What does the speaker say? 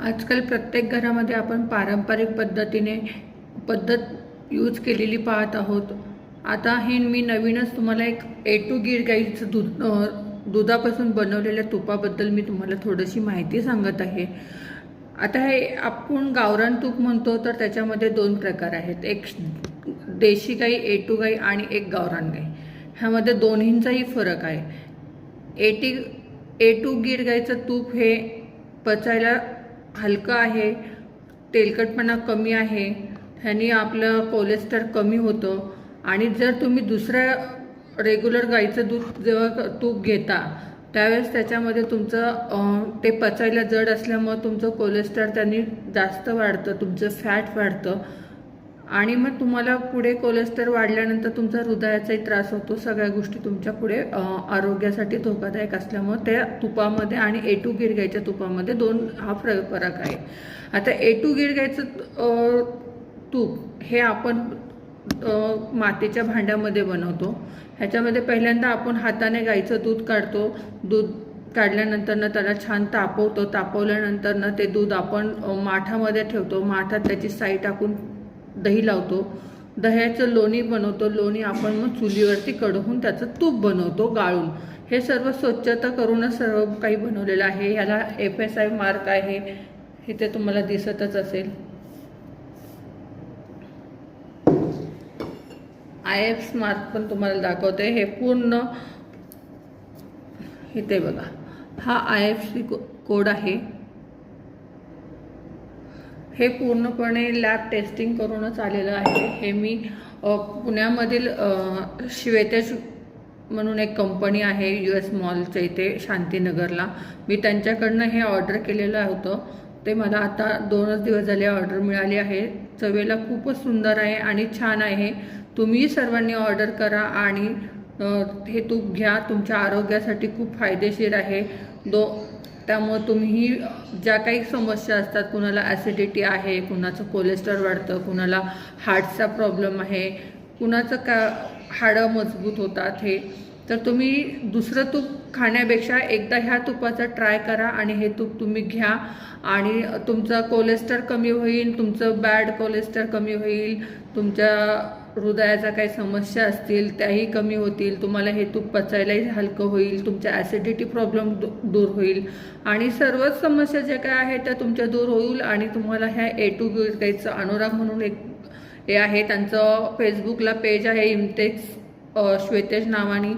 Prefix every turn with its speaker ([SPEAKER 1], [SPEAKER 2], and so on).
[SPEAKER 1] आजकाल प्रत्येक घरामध्ये आपण पारंपरिक पद्धत यूज केलेली पाहत आहोत। आता हे मी नवीनच तुम्हाला एक A2 गीर गाईचं दुधापासून बनवलेल्या तुपाबद्दल मी तुम्हाला थोडीशी माहिती सांगत आहे। आता हे आपण गावरान तूप म्हणतो, तर त्याच्यामध्ये दोन प्रकार आहेत, एक देशी गाई A2 गाई आणि एक गावरान गाई। ह्यामध्ये दोन्हींचाही फरक आहे। A2 गीर गाईचं तूप हे पचायला हलका आहे, तेलकटपणा कमी आहे, ह्याने आपलं कोलेस्ट्रॉल कमी होतं। आणि जर तुम्ही दुसऱ्या रेग्युलर गाईचं दूध जेव्हा तूप घेता त्यावेळेस त्याच्यामध्ये तुमचं ते पचायला जड असल्यामुळे तुमचं कोलेस्ट्रॉल त्यांनी जास्त वाढतं, तुमचं फॅट वाढतं आणि मग तुम्हाला पुढे कोलेस्ट्रॉल वाढल्यानंतर तुमचा हृदयाचाही त्रास होतो। सगळ्या गोष्टी तुमच्या पुढे आरोग्यासाठी धोकादायक असल्यामुळे त्या तुपामध्ये आणि A2 गीर गाईच्या तुपामध्ये हा फरक आहे। आता A2 गीर गाईचं तूप हे आपण मातीच्या भांड्यामध्ये बनवतो। ह्याच्यामध्ये पहिल्यांदा आपण हाताने गाईचं दूध काढतो। दूध काढल्यानंतर त्याला छान तापवतो। तापवल्यानंतर ते दूध आपण माठामध्ये ठेवतो। माठात त्याची साई टाकून दही लावतो। दह्याचं लोणी बनवतो। लोणी आपण मग चुलीवरती कढवून त्याचं तूप बनवतो गाळून। हे सर्व स्वच्छता करूनच सर्व काही बनवलेलं आहे। ह्याला FSI मार्क आहे, हे ते तुम्हाला दिसतच असेल। IF मार्क पण तुम्हाला दाखवते। हे पूर्ण इथे बघा, हा IFC कोड आहे। हे पूर्णपणे लॅब टेस्टिंग करूनच आलेलं आहे। हे मी पुण्यामधील श्वेतेज म्हणून एक कंपनी आहे US मॉलच्या इथे शांतीनगरला, मी त्यांच्याकडनं हे ऑर्डर केलेलं होतं। ते मला आता 2 दिवस झाले ऑर्डर मिळाली आहे। चवेला खूपच सुंदर आहे आणि छान आहे। तुम्ही सर्वांनी ऑर्डर करा आणि हे तूप घ्या, तुमच्या आरोग्यासाठी खूप फायदेशीर आहे। त्यामुळे तुम्ही ज्या काही समस्या असतात, कुणाला ॲसिडिटी आहे, कुणाचं कोलेस्ट्रॉल वाढतं, कुणाला हार्टचा प्रॉब्लेम आहे, कुणाचं हाडं मजबूत होतात, हे तर तुम्ही दुसरं तूप खाण्यापेक्षा एकदा ह्या तुपाचा ट्राय करा आणि हे तूप तुम्ही घ्या आणि तुमचा कोलेस्ट्रॉल कमी होईल, तुमचं बॅड कोलेस्ट्रॉल कमी होईल, तुमच्या हृदयाच्या काही समस्या असतील त्याही कमी होतील, तुम्हाला हे तूप पचायलाही हलकं होईल, तुमच्या ॲसिडिटी प्रॉब्लेम दूर होईल आणि सर्वच समस्या ज्या काय आहेत त्या तुमच्या दूर होईल। आणि तुम्हाला ह्या A2 गीर गाईचं अनुराग म्हणून एक हे आहे, त्यांचं फेसबुकला पेज आहे, इम्तेक्स श्वेतेज नावाने।